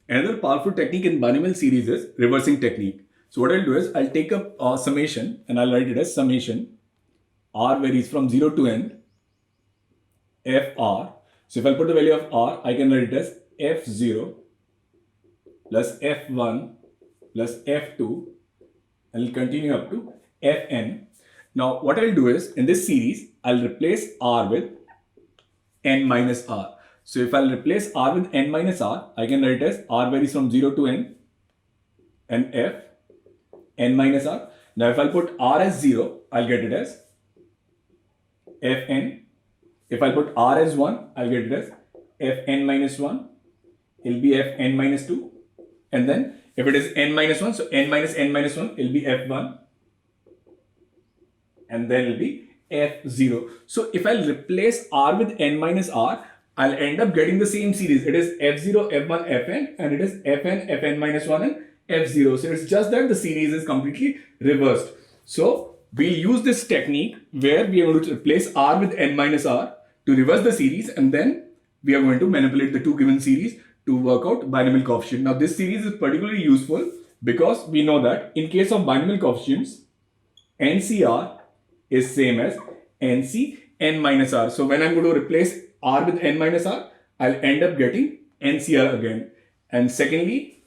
Another powerful technique in binomial series is reversing technique. So what I'll do is I'll take a summation and I'll write it as summation r varies from 0 to n fr. So if I'll put the value of r, I can write it as f0 plus f1 plus f2 and I'll continue up to fn. Now what I'll do is in this series, I'll replace r with n minus r. So if I'll replace r with n minus r, I can write it as r varies from 0 to n and f n minus r. Now if I'll put r as 0, I'll get it as fn. If I put r as 1, I'll get it as fn minus 1. It'll be fn minus 2. And then if it is n minus 1, so n minus 1, it'll be f1. And then it'll be f0. So if I'll replace r with n minus r, I'll end up getting the same series. It is f0, f1, fn, and it is fn, fn minus 1, and f0. So it's just that the series is completely reversed. So we'll use this technique where we are going to replace r with n minus r to reverse the series, and then we are going to manipulate the two given series to work out binomial coefficient. Now this series is particularly useful because we know that in case of binomial coefficients, NCR is same as NC n minus r. So when I'm going to replace r with n minus r, I'll end up getting NCR again. And secondly,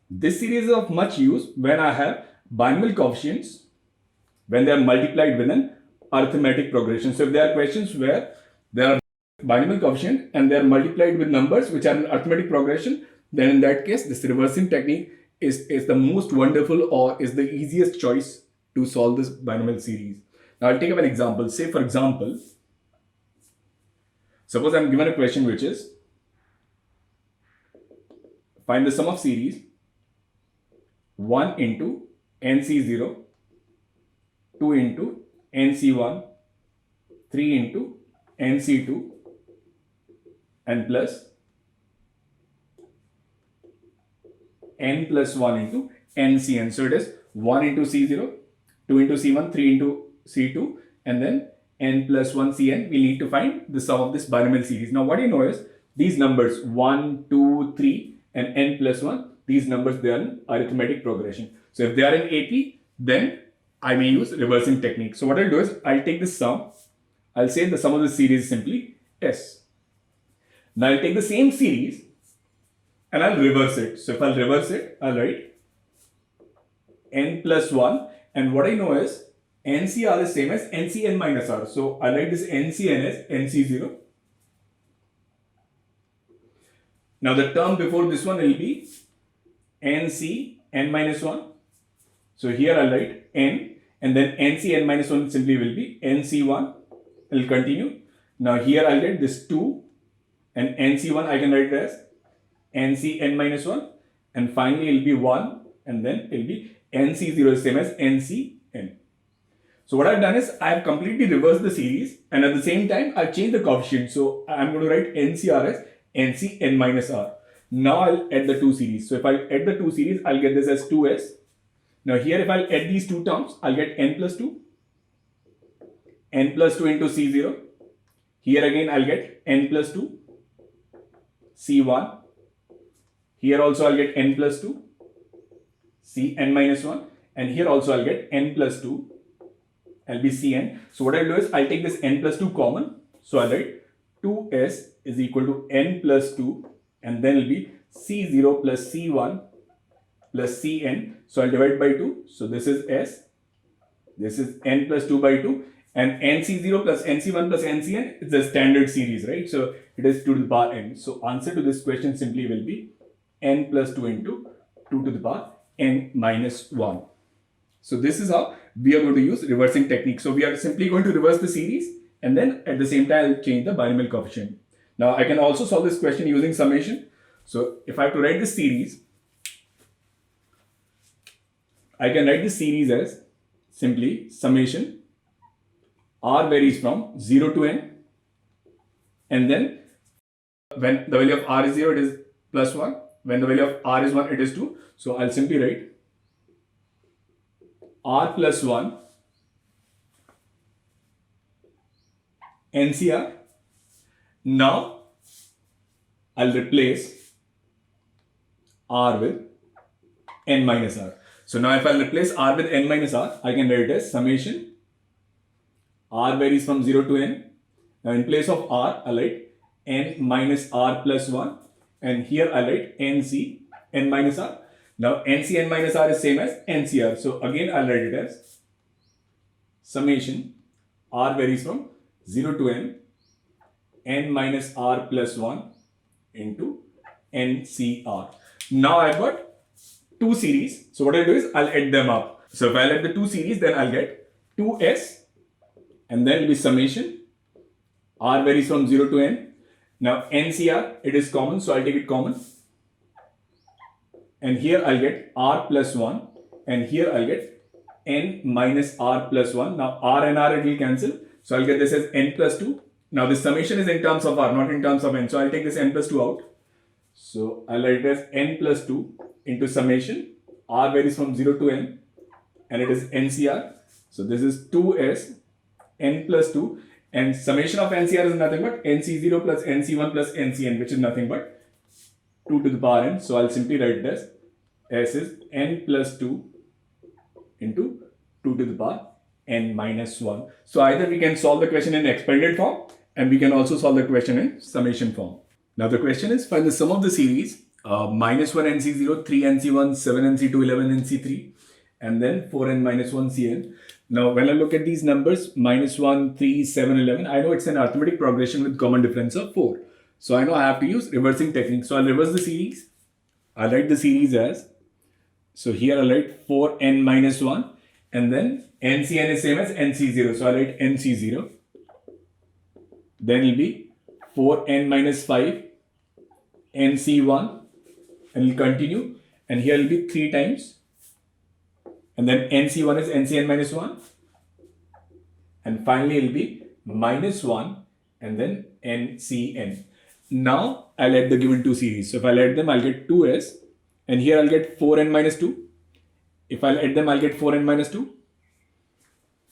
this series is of much use when I have binomial coefficients when they are multiplied with an arithmetic progression. So if there are questions where there are binomial coefficient and they are multiplied with numbers which are in arithmetic progression, then in that case this reversing technique is the most wonderful or is the easiest choice to solve this binomial series. Now I'll take up an example. Say for example, suppose I'm given a question which is find the sum of series 1 into NC0, 2 into NC1, 3 into NC2 and plus n plus 1 into NCN. So it is 1 into C0, 2 into C1, 3 into C2 and then n plus 1 Cn. We need to find the sum of this binomial series. Now what you know is these numbers 1, 2, 3 and n plus 1, these numbers they are in arithmetic progression. So if they are in AP, then I may use reversing technique. So what I'll do is I'll take this sum. I'll say the sum of the series is simply S. Now I'll take the same series and I'll reverse it. So if I'll reverse it, I'll write n plus 1 and what I know is NCR is same as NCN minus R. So I'll write this NCN as NC0. Now the term before this one will be NC n minus 1. So here I'll write n and then NC n minus 1 simply will be NC1. I'll continue. Now here I'll get this 2 and NC1 I can write it as NC n minus 1 and finally it'll be 1 and then it'll be NC0 is same as NCN. So what I've done is I've completely reversed the series and at the same time I've changed the coefficient. So I'm going to write NCR as NCN minus R. Now I'll add the two series. So if I add the two series, I'll get this as 2S. Now here if I'll add these two terms, I'll get n plus 2. N plus 2 into C0. Here again I'll get n plus 2. C1. Here also I'll get n plus 2. Cn minus 1. And here also I'll get n plus 2. I'll be Cn. So what I'll do is I'll take this n plus 2 common. So I'll write 2S is equal to n plus 2 and then it'll be C0 plus C1 plus Cn. So I'll divide by 2. So this is S. This is n plus 2 by 2 and NC0 plus NC1 plus NCn is the standard series, right? So it is 2 to the power n. So answer to this question simply will be n plus 2 into 2 to the power n minus 1. So this is how we are going to use reversing technique. So we are simply going to reverse the series and then at the same time I'll change the binomial coefficient. Now I can also solve this question using summation. So if I have to write this series, I can write this series as simply summation r varies from 0 to n and then when the value of r is 0 it is plus 1, when the value of r is 1 it is 2. So I'll simply write r plus 1 NCR. Now I'll replace r with n minus r. So now if I replace r with n minus r, I can write it as summation r varies from 0 to n. Now in place of r, I'll write n minus r plus 1, and here I'll write nc n minus r. Now nc n minus r is same as ncr. So again I'll write it as summation r varies from 0 to n minus r plus 1 into ncr. Now I've got two series. So what I'll do is I'll add them up. So if I'll add the two series, then I'll get 2s, and then it'll be summation r varies from 0 to n. Now ncr, it is common, so I'll take it common. And here I'll get r plus 1, and here I'll get n minus r plus 1. Now r and r, it will cancel. So I'll get this as n plus 2. Now this summation is in terms of r, not in terms of n. So I'll take this n plus 2 out. So I'll write it as n plus 2 into summation r varies from 0 to n, and it is ncr. So this is 2s n plus 2, and summation of ncr is nothing but nc0 plus nc1 plus ncn, which is nothing but 2 to the power n. So I'll simply write it as s is n plus 2 into 2 to the power n minus 1. So either we can solve the question in expanded form, and we can also solve the question in summation form. Now the question is, find the sum of the series minus 1 nc0, 3 nc1, 7 nc2, 11 nc3, and then 4n minus 1 cn. Now when I look at these numbers, minus 1, 3, 7, 11, I know it's an arithmetic progression with common difference of 4. So I know I have to use reversing technique. So I'll reverse the series. I'll write the series as, so here I'll write 4n minus 1, and then ncn is same as nc0. So I'll write nc0. Then it'll be 4n minus 5, nc1, and it'll continue. And here it'll be 3 times. And then nc1 is ncn minus 1. And finally it'll be minus 1 and then ncn. Now I'll add the given two series. So if I'll add them, I'll get 2s. And here I'll get 4n minus 2. If I'll add them, I'll get 4n minus 2.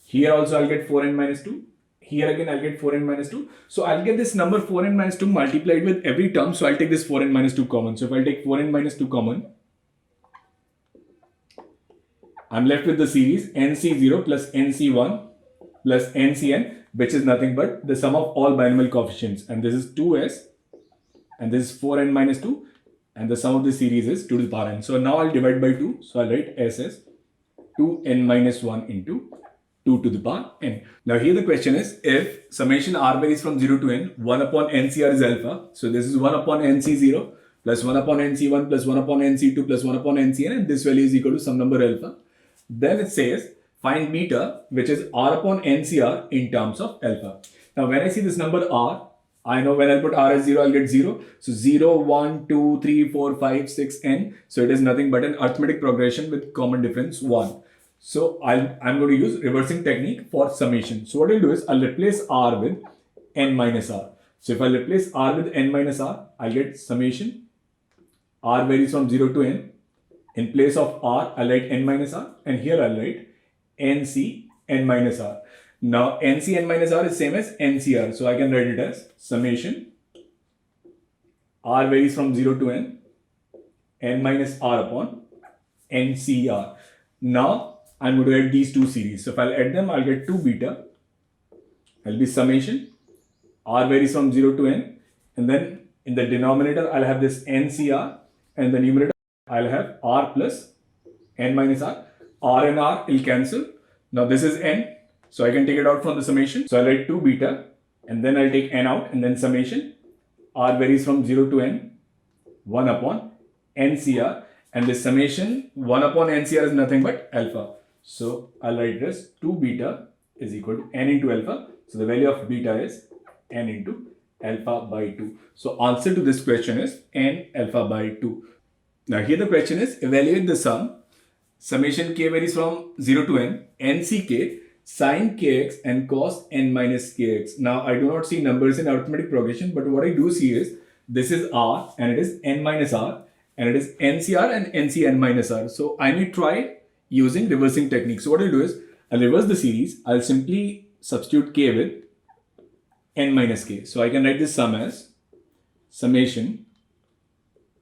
Here also I'll get 4n minus 2. Here again I'll get 4n minus 2. So I'll get this number 4n minus 2 multiplied with every term. So I'll take this 4n minus 2 common. So if I'll take 4n minus 2 common, I'm left with the series nc0 plus nc1 plus ncn, which is nothing but the sum of all binomial coefficients. And this is 2s, and this is 4n minus 2, and the sum of the series is 2 to the power n. So now I'll divide by 2. So I'll write s as 2n minus 1 into 2 to the power n. Now here the question is, if summation r varies from 0 to n, 1 upon ncr is alpha. So this is 1 upon nc0 plus 1 upon nc1 plus 1 upon nc2 plus 1 upon ncn, and this value is equal to some number alpha. Then it says find beta, which is r upon ncr in terms of alpha. Now when I see this number r, I know when I put r as 0, I'll get 0. So 0, 1, 2, 3, 4, 5, 6, n. So it is nothing but an arithmetic progression with common difference 1. So I'm going to use reversing technique for summation. So what I'll do is I'll replace r with n minus r. So if I replace r with n minus r, I'll get summation r varies from 0 to n. In place of r, I'll write n minus r, and here I'll write nc n minus r. Now nc n minus r is same as ncr, so I can write it as summation r varies from 0 to n minus r upon ncr. Now I'm going to add these two series. So if I'll add them, I'll get 2 beta. I'll be summation r varies from 0 to n, and then in the denominator I'll have this ncr, and the numerator I'll have r plus n minus r. R and r will cancel. Now this is n, so I can take it out from the summation. So I'll write 2 beta, and then I'll take n out, and then summation r varies from 0 to n, 1 upon ncr, and this summation 1 upon ncr is nothing but alpha. So I'll write this 2 beta is equal to n into alpha. So the value of beta is n into alpha by 2. So answer to this question is n alpha by 2. Now here the question is, evaluate the sum summation k varies from 0 to n, nck, sin kx and cos n minus kx. Now I do not see numbers in arithmetic progression, but what I do see is this is r and it is n minus r, and it is ncr and ncn minus r. So I may try using reversing technique. So what I'll do is I'll reverse the series. I'll simply substitute k with n minus k. So I can write this sum as summation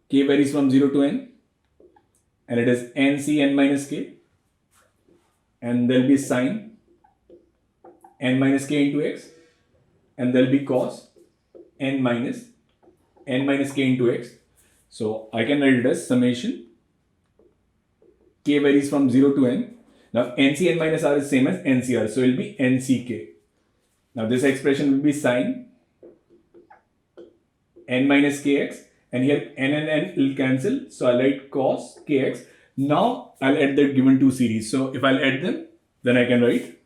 k varies from 0 to n, and it is nc n minus k, and there'll be sine n minus k into x, and there'll be cos n minus k into x. So I can write it as summation k varies from 0 to n. Now nc n minus r is same as ncr, so it will be nck. Now this expression will be sine n minus kx, and here n and n will cancel, so I'll write cos kx. Now I'll add the given two series. So if I'll add them, then I can write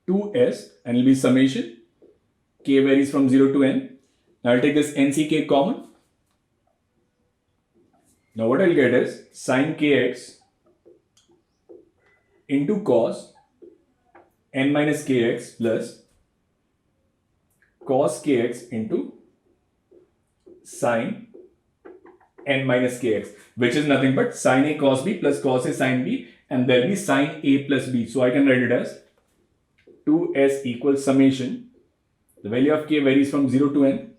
2s, and it will be summation k varies from 0 to n. Now I'll take this nck common. Now what I'll get is sine kx into cos n minus kx plus cos kx into sine n minus kx, which is nothing but sine a cos b plus cos a sine b, and there will be sine a plus b. So I can write it as 2s equals summation, the value of k varies from 0 to n,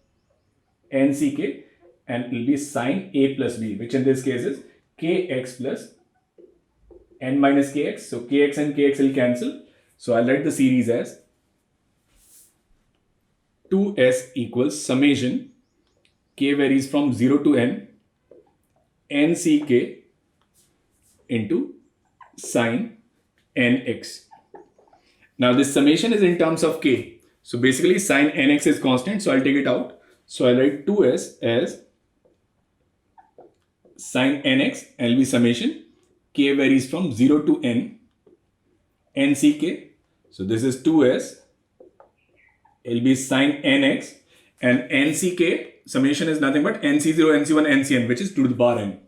nck, and it will be sine a plus b, which in this case is kx plus n minus kx. So kx and kx will cancel. So I'll write the series as 2s equals summation k varies from 0 to n, nck into sine nx. Now this summation is in terms of k. So basically sine nx is constant, so I'll take it out. So I'll write 2s as sine nx, and will be summation k varies from 0 to n, nck. So this is 2s, it will be sine nx, and nck summation is nothing but nc0, nc1, ncn, which is 2 to the power n.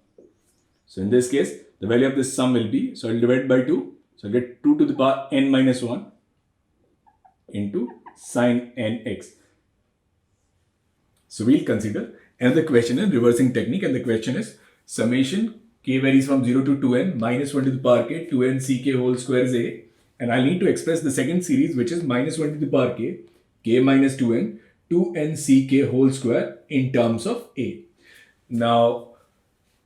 So in this case, the value of this sum will be, so I'll divide by 2. So I'll get 2 to the power n minus 1 into sine nx. So we'll consider another question in reversing technique, and the question is summation k varies from 0 to 2n minus 1 to the power k, 2n ck whole square is a, and I'll need to express the second series, which is minus 1 to the power k minus 2n, 2n ck whole square in terms of a. Now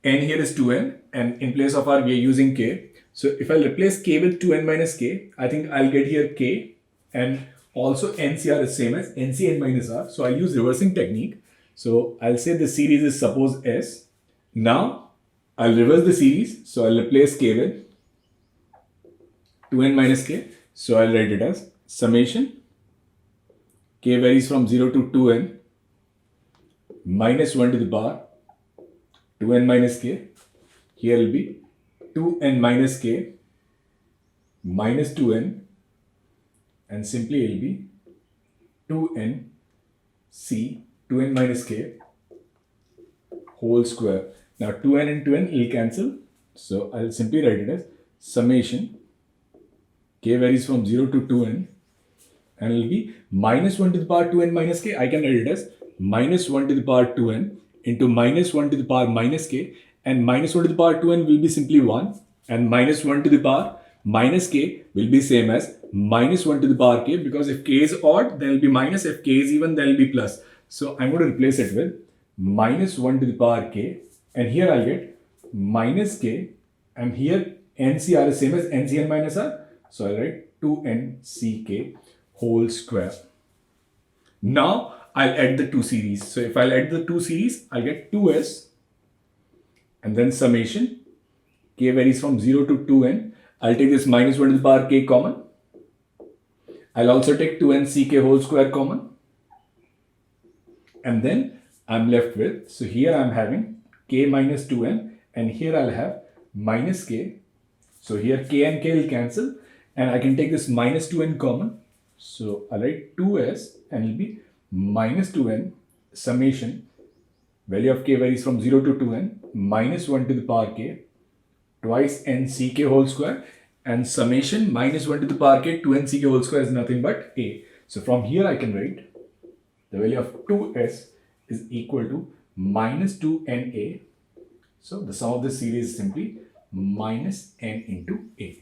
n here is 2n, and in place of r we are using k. So if I replace k with 2n minus k, I think I'll get here k, and also ncr is same as nc n minus r. So I'll use reversing technique. So I'll say the series is suppose s. Now I'll reverse the series. So I'll replace k with 2n minus k. So I'll write it as summation k varies from 0 to 2n minus 1 to the power 2n minus k. Here will be 2n minus k minus 2n, and simply it will be 2n c 2n minus k whole square. Now 2n and 2n will cancel, so I'll simply write it as summation k varies from 0 to 2n, and it will be minus 1 to the power 2n minus k. I can write it as minus 1 to the power 2n into minus 1 to the power minus k, and minus 1 to the power 2n will be simply 1, and minus 1 to the power minus k will be same as minus 1 to the power k, because if k is odd, then it will be minus, if k is even, then it will be plus. So I'm going to replace it with minus 1 to the power k, and here I'll get minus k, and here ncr is same as ncn minus r, so I'll write 2nck whole square. Now I'll add the two series. So if I'll add the two series, I'll get 2s, and then summation k varies from 0 to 2n. I'll take this minus 1 to the power k common. I'll also take 2n ck whole square common. And then I'm left with, so here I'm having k minus 2n, and here I'll have minus k. So here k and k will cancel, and I can take this minus 2n common. So I'll write 2s, and it'll be minus 2n summation value of k varies from 0 to 2n minus 1 to the power k twice n ck whole square, and summation minus 1 to the power k 2n ck whole square is nothing but a. So from here I can write the value of 2s is equal to minus 2na. So the sum of this series is simply minus n into a.